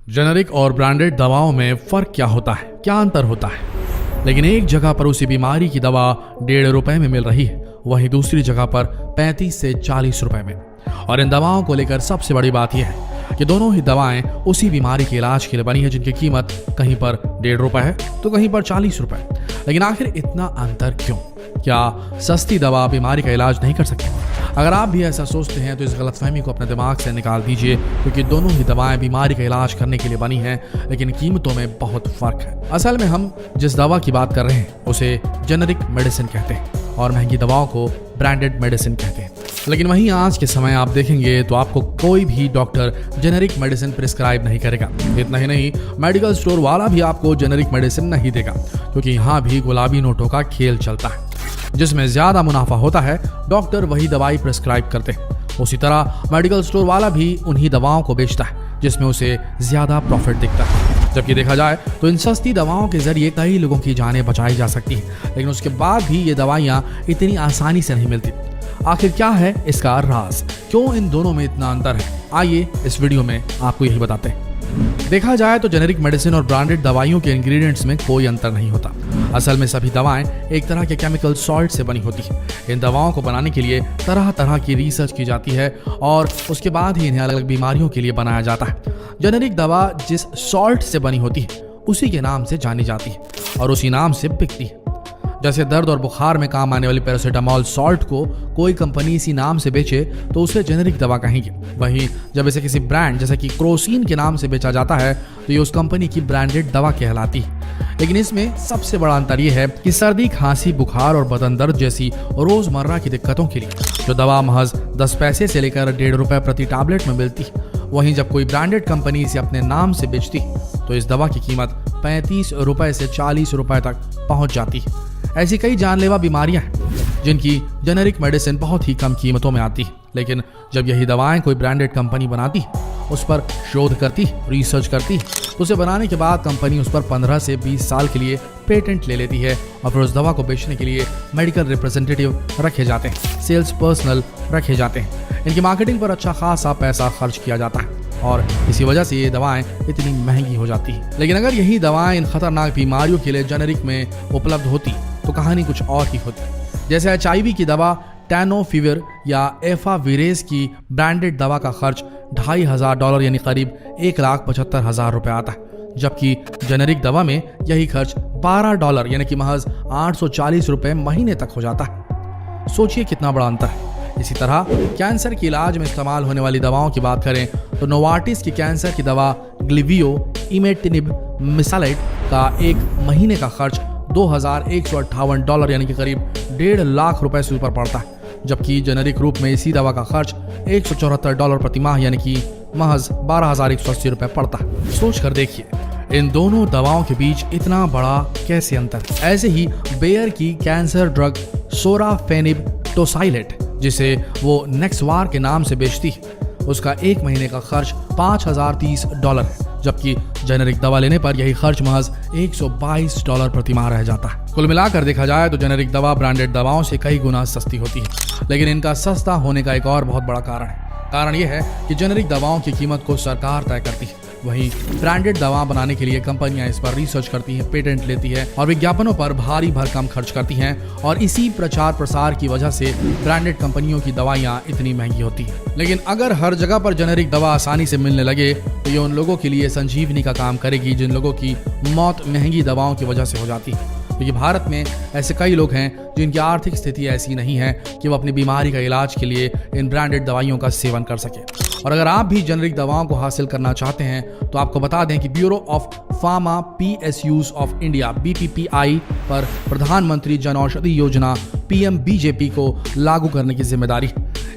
Generic और branded दवाओं में फर्क क्या होता है, क्या अंतर होता है? लेकिन एक जगह पर उसी बीमारी की दवा 1.5 रुपए में मिल रही है, वहीं दूसरी जगह पर 35 से 40 रुपए में। और इन दवाओं को लेकर सबसे बड़ी बात यह है कि दोनों ही दवाएं उसी बीमारी के इलाज के लिए बनी है, जिनकी कीमत कहीं पर 1.5 रुपए है तो कहीं पर 40 रुपए। लेकिन आखिर इतना अंतर क्यों? क्या सस्ती दवा बीमारी का इलाज नहीं कर सकती? अगर आप भी ऐसा सोचते हैं तो इस गलतफहमी को अपने दिमाग से निकाल दीजिए, क्योंकि दोनों ही दवाएं बीमारी का इलाज करने के लिए बनी हैं, लेकिन कीमतों में बहुत फर्क है। असल में हम जिस दवा की बात कर रहे हैं उसे जेनेरिक मेडिसिन कहते हैं और महंगी दवाओं को ब्रांडेड मेडिसिन कहते हैं। लेकिन वहीं आज के समय आप देखेंगे तो आपको कोई भी डॉक्टर जेनेरिक मेडिसिन प्रिस्क्राइब नहीं करेगा। इतना ही नहीं, मेडिकल स्टोर वाला भी आपको जेनेरिक मेडिसिन नहीं देगा, क्योंकि यहाँ भी गुलाबी नोटों का खेल चलता है। जिसमें ज्यादा मुनाफा होता है, डॉक्टर वही दवाई प्रिस्क्राइब करते हैं। उसी तरह मेडिकल स्टोर वाला भी उन्हीं दवाओं को बेचता है जिसमें उसे ज्यादा प्रॉफिट दिखता है। जबकि देखा जाए तो इन सस्ती दवाओं के जरिए कई लोगों की जानें बचाई जा सकती है, लेकिन उसके बाद भी ये दवाइयाँ इतनी आसानी से नहीं मिलती। आखिर क्या है इसका राज? क्यों इन दोनों में इतना अंतर है? आइए इस वीडियो में आपको यही बताते हैं। देखा जाए तो जेनेरिक मेडिसिन और ब्रांडेड दवाइयों के इंग्रेडिएंट्स में कोई अंतर नहीं होता। असल में सभी दवाएं एक तरह के केमिकल सॉल्ट से बनी होती है। इन दवाओं को बनाने के लिए तरह तरह की रिसर्च की जाती है और उसके बाद ही इन्हें अलग अलग बीमारियों के लिए बनाया जाता है। जेनेरिक दवा जिस सॉल्ट से बनी होती है उसी के नाम से जानी जाती है और उसी नाम से बिकती है। जैसे दर्द और बुखार में काम आने वाली पैरासीटामोल सॉल्ट को कोई कंपनी इसी नाम से बेचे तो उसे जेनेरिक दवा कहेंगे। वहीं जब इसे किसी ब्रांड जैसे कि क्रोसिन के नाम से बेचा जाता है तो ये उस कंपनी की ब्रांडेड दवा कहलाती है। लेकिन इसमें सबसे बड़ा अंतर यह है कि सर्दी, खांसी, बुखार और बदन दर्द जैसी रोजमर्रा की दिक्कतों के लिए जो दवा महज 10 पैसे से लेकर 1.5 रुपए प्रति टैबलेट में मिलती है, वहीं जब कोई ब्रांडेड कंपनी इसे अपने नाम से बेचती तो इस दवा की कीमत 35 रुपए से 40 रुपए तक पहुंच जाती है। ऐसी कई जानलेवा बीमारियां हैं जिनकी जेनेरिक मेडिसिन बहुत ही कम कीमतों में आती है, लेकिन जब यही दवाएं कोई ब्रांडेड कंपनी बनाती है, उस पर शोध करती, रिसर्च करती, तो उसे बनाने के बाद कंपनी उस पर 15 से 20 साल के लिए पेटेंट ले लेती है और फिर उस दवा को बेचने के लिए मेडिकल रिप्रेजेंटेटिव रखे जाते हैं, सेल्स पर्सनल रखे जाते हैं। इनकी मार्केटिंग पर अच्छा खासा पैसा खर्च किया जाता है और इसी वजह से ये दवाएं इतनी महंगी हो जाती है। लेकिन अगर यही दवाएं इन खतरनाक बीमारियों के लिए जेनेरिक में उपलब्ध होती तो कहानी कुछ और ही होती। जैसे HIV की दवा टैनोफिविर या एफाविरेज की ब्रांडेड दवा का खर्च $2,500 यानी करीब $1,75,000 रुपए आता है, जबकि जेनेरिक दवा में यही खर्च $12 यानी कि महज 840 रुपए महीने तक हो जाता है। सोचिए कितना बड़ा अंतर है। इसी तरह कैंसर के इलाज में इस्तेमाल होने वाली दवाओं की बात करें तो नोवार्टिस की कैंसर की दवा ग्लिवियो इमेटिनिब मिसालेट का एक महीने का खर्च $2,158 यानी कि करीब $1.5 लाख रुपए से ऊपर पड़ता है, जबकि जेनेरिक रूप में इसी दवा का खर्च $174 प्रति माह यानी कि महज $12,180 रुपए पड़ता है। सोच कर देखिए इन दोनों दवाओं के बीच इतना बड़ा कैसे अंतर। ऐसे ही बेयर की कैंसर ड्रग सोराफेनिब टोसाइलेट, जिसे वो नेक्सवार के नाम से बेचती है, उसका एक महीने का खर्च $5,030 है, जबकि जेनेरिक दवा लेने पर यही खर्च महज $122 प्रति माह रह जाता है। कुल मिलाकर देखा जाए तो जेनेरिक दवा ब्रांडेड दवाओं से कई गुना सस्ती होती है, लेकिन इनका सस्ता होने का एक और बहुत बड़ा कारण यह है कि जेनेरिक दवाओं की कीमत को सरकार तय करती है, वहीं ब्रांडेड दवा बनाने के लिए कंपनियां इस पर रिसर्च करती हैं, पेटेंट लेती है और विज्ञापनों पर भारी भरकम खर्च करती हैं, और इसी प्रचार प्रसार की वजह से ब्रांडेड कंपनियों की दवाइयां इतनी महंगी होती हैं। लेकिन अगर हर जगह पर जेनेरिक दवा आसानी से मिलने लगे तो ये उन लोगों के लिए संजीवनी का काम करेगी जिन लोगों की मौत महंगी दवाओं की वजह से हो जाती है। क्योंकि भारत में ऐसे कई लोग हैं जिनकी आर्थिक स्थिति ऐसी नहीं है कि वो अपनी बीमारी का इलाज के लिए इन ब्रांडेड दवाइयों का सेवन कर सके। और अगर आप भी जेनेरिक दवाओं को हासिल करना चाहते हैं तो आपको बता दें कि bureau of pharma PSUs of India BPPI पर प्रधानमंत्री जन औषधि योजना PMBJP को लागू करने की जिम्मेदारी।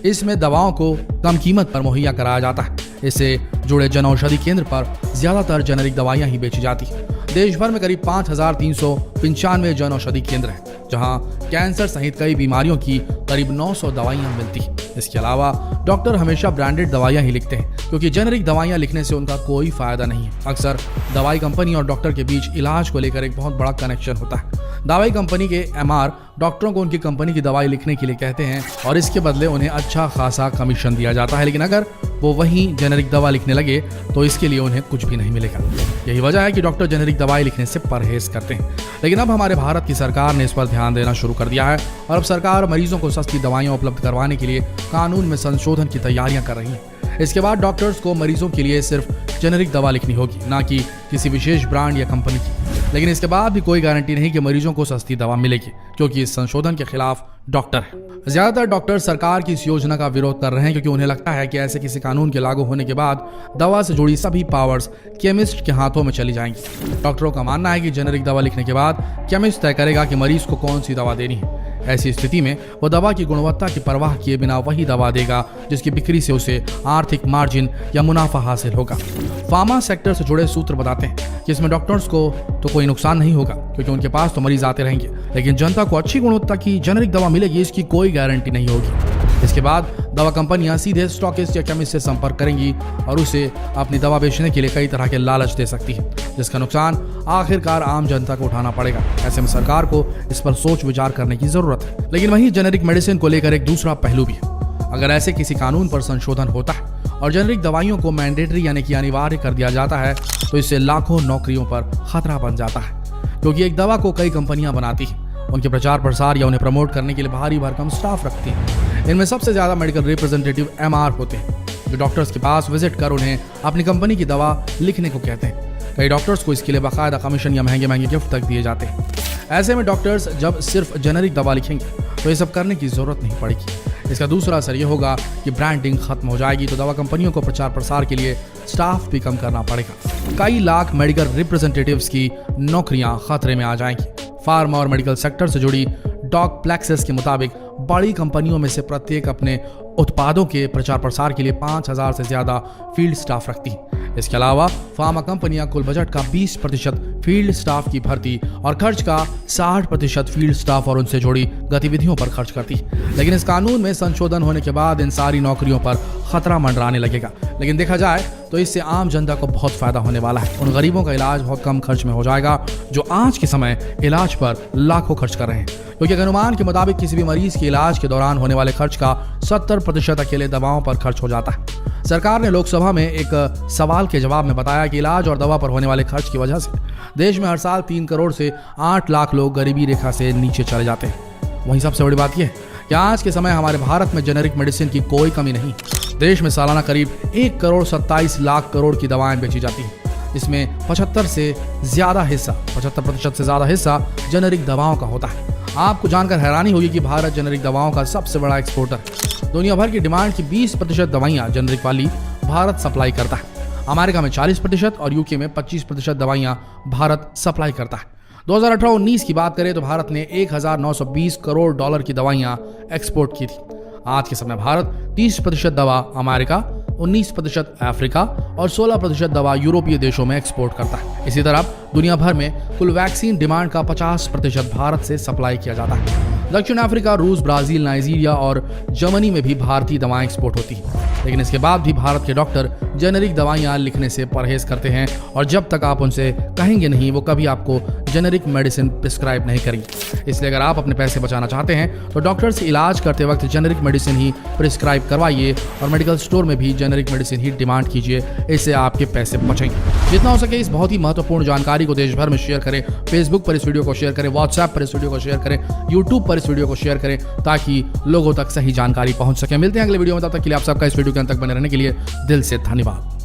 इसमें दवाओं को कम कीमत पर मुहैया कराया जाता है। इससे जुड़े जन औषधि केंद्र पर ज्यादातर जेनेरिक दवाइयां ही बेची जाती हैं। देश भर में करीब 5,395 जन औषधि केंद्र हैं, जहां कैंसर सहित कई बीमारियों की करीब 900 दवाइयां मिलती हैं। इसके अलावा डॉक्टर हमेशा ब्रांडेड दवाइयां ही लिखते हैं, क्योंकि जेनेरिक दवाइयां लिखने से उनका कोई फायदा नहीं है। अक्सर दवाई कंपनी और डॉक्टर के बीच इलाज को लेकर एक बहुत बड़ा कनेक्शन होता है। दवाई कंपनी के MR डॉक्टरों को उनकी कंपनी की दवाई लिखने के लिए कहते हैं और इसके बदले उन्हें अच्छा खासा कमीशन दिया जाता है। लेकिन अगर वो वही जेनेरिक दवा लिखने लगे तो इसके लिए उन्हें कुछ भी नहीं मिलेगा। यही वजह है कि डॉक्टर जेनेरिक दवाई लिखने से परहेज करते हैं। लेकिन अब हमारे भारत की सरकार ने इस पर ध्यान देना शुरू कर दिया है और अब सरकार मरीजों को सस्ती दवाइयां उपलब्ध करवाने के लिए कानून में संशोधन की तैयारियां कर रही है। इसके बाद डॉक्टर्स को मरीजों के लिए सिर्फ जेनेरिक दवा लिखनी होगी, ना कि किसी विशेष ब्रांड या कंपनी की। लेकिन इसके बाद भी कोई गारंटी नहीं कि मरीजों को सस्ती दवा मिलेगी, क्योंकि इस संशोधन के खिलाफ डॉक्टर है। ज्यादातर डॉक्टर सरकार की इस योजना का विरोध कर रहे हैं, क्योंकि उन्हें लगता है कि ऐसे किसी कानून के लागू होने के बाद दवा से जुड़ी सभी पावर्स केमिस्ट के हाथों में चली जाएंगी। डॉक्टरों का मानना है कि जेनेरिक दवा लिखने के बाद केमिस्ट तय करेगा कि मरीज को कौन सी दवा देनी है। ऐसी स्थिति में वो दवा की गुणवत्ता की परवाह किए बिना वही दवा देगा जिसकी बिक्री से उसे आर्थिक मार्जिन या मुनाफा हासिल होगा। फार्मा सेक्टर से जुड़े सूत्र बताते हैं कि इसमें डॉक्टर्स को तो कोई नुकसान नहीं होगा, क्योंकि उनके पास तो मरीज आते रहेंगे, लेकिन जनता को अच्छी गुणवत्ता की जेनेरिक दवा मिलेगी इसकी कोई गारंटी नहीं होगी। इसके बाद दवा कंपनियां सीधे स्टॉकिस्ट या केमिस्ट से संपर्क करेंगी और उसे अपनी दवा बेचने के लिए कई तरह के लालच दे सकती है, जिसका नुकसान आखिरकार आम जनता को उठाना पड़ेगा। ऐसे में सरकार को इस पर सोच विचार करने की जरूरत है। लेकिन वहीं जेनेरिक मेडिसिन को लेकर एक दूसरा पहलू भी है। अगर ऐसे किसी कानून पर संशोधन होता है और जेनेरिक दवाइयों को मैंडेटरी यानी कि अनिवार्य कर दिया जाता है तो इससे लाखों नौकरियों पर खतरा बन जाता है, क्योंकि एक दवा को कई कंपनियां बनाती हैं, उनके प्रचार प्रसार या उन्हें प्रमोट करने के लिए भारी भरकम स्टाफ रखती हैं। इनमें सबसे ज्यादा मेडिकल रिप्रेजेंटेटिव MR होते हैं, जो डॉक्टर्स के पास विजिट कर उन्हें अपनी कंपनी की दवा लिखने को कहते हैं। कई डॉक्टर्स को इसके लिए बाकायदा कमीशन या महंगे महंगे गिफ्ट तक दिए जाते हैं। ऐसे में डॉक्टर्स जब सिर्फ जेनेरिक दवा लिखेंगे तो ये सब करने की जरूरत नहीं पड़ेगी। इसका दूसरा असर ये होगा कि ब्रांडिंग खत्म हो जाएगी, तो दवा कंपनियों को प्रचार प्रसार के लिए स्टाफ भी कम करना पड़ेगा। कई लाख मेडिकल रिप्रेजेंटेटिव्स की नौकरियां खतरे में आ जाएंगी। फार्मा और मेडिकल सेक्टर से जुड़ी डॉक प्लेक्सेस के मुताबिक बड़ी कंपनियों में से प्रत्येक अपने उत्पादों के प्रचार प्रसार के लिए 5000 से ज्यादा फील्ड स्टाफ रखती है। इसके अलावा फार्मा कंपनियां कुल बजट का 20% फील्ड स्टाफ की भर्ती और खर्च का 60% फील्ड स्टाफ और उनसे जुड़ी गतिविधियों पर खर्च करती है। लेकिन इस कानून में संशोधन होने के बाद इन सारी नौकरियों पर खतरा मंडराने लगेगा। लेकिन देखा जाए तो इससे आम जनता को बहुत फायदा होने वाला है। उन गरीबों का इलाज बहुत कम खर्च में हो जाएगा जो आज के समय इलाज पर लाखों खर्च कर रहे हैं, क्योंकि अनुमान के मुताबिक किसी भी मरीज के इलाज के दौरान होने वाले खर्च का 70% अकेले दवाओं पर खर्च हो जाता है। सरकार ने लोकसभा में एक सवाल के जवाब में बताया कि इलाज और दवा पर होने वाले खर्च की वजह से देश में हर साल 3 करोड़ से 8 लाख लोग गरीबी रेखा से नीचे चले जाते हैं। वहीं सबसे बड़ी बात यह है कि आज के समय हमारे भारत में जेनेरिक मेडिसिन की कोई कमी नहीं। देश में सालाना करीब 1 करोड़ 27 लाख करोड़ की दवाएं बेची जाती हैं। इसमें 75% से ज्यादा हिस्सा जेनेरिक दवाओं का होता है। आपको जानकर हैरानी होगी कि भारत जेनेरिक दवाओं का सबसे बड़ा एक्सपोर्टर है। दुनिया भर की डिमांड की 20% दवाइयां जेनेरिक वाली भारत सप्लाई करता है। अमेरिका में 40% और यूके में 25% दवाइयां भारत सप्लाई करता है। 2018-19 की बात करें तो भारत ने 1920 करोड़ डॉलर की दवाइयां एक्सपोर्ट की थी। आज के समय भारत 30% दवा अमेरिका, 19% अफ्रीका और 16% दवा यूरोपीय देशों में एक्सपोर्ट करता है। इसी तरह दुनिया भर में कुल वैक्सीन डिमांड का 50% भारत से सप्लाई किया जाता है। दक्षिण अफ्रीका, रूस, ब्राजील, नाइजीरिया और जर्मनी में भी भारतीय दवाएं एक्सपोर्ट होती हैं। लेकिन इसके बाद भी भारत के डॉक्टर जेनेरिक दवाइयां लिखने से परहेज करते हैं और जब तक आप उनसे कहेंगे नहीं वो कभी आपको जेनेरिक मेडिसिन प्रिस्क्राइब नहीं करेंगे। इसलिए अगर आप अपने पैसे बचाना चाहते हैं तो डॉक्टर से इलाज करते वक्त जेनेरिक मेडिसिन ही प्रिस्क्राइब करवाइए और मेडिकल स्टोर में भी जेनेरिक मेडिसिन ही डिमांड कीजिए। इससे आपके पैसे बचेंगे। जितना हो सके इस बहुत ही महत्वपूर्ण जानकारी को देश भर में शेयर करें। फेसबुक पर इस वीडियो को शेयर करें, व्हाट्सएप पर इस वीडियो को शेयर करें, यूट्यूब पर इस वीडियो को शेयर करें ताकि लोगों तक सही जानकारी पहुंच सके। मिलते हैं अगले वीडियो में, तब तक के लिए आप सबका इस वीडियो के अंत तक बने रहने के लिए दिल से धन्यवाद।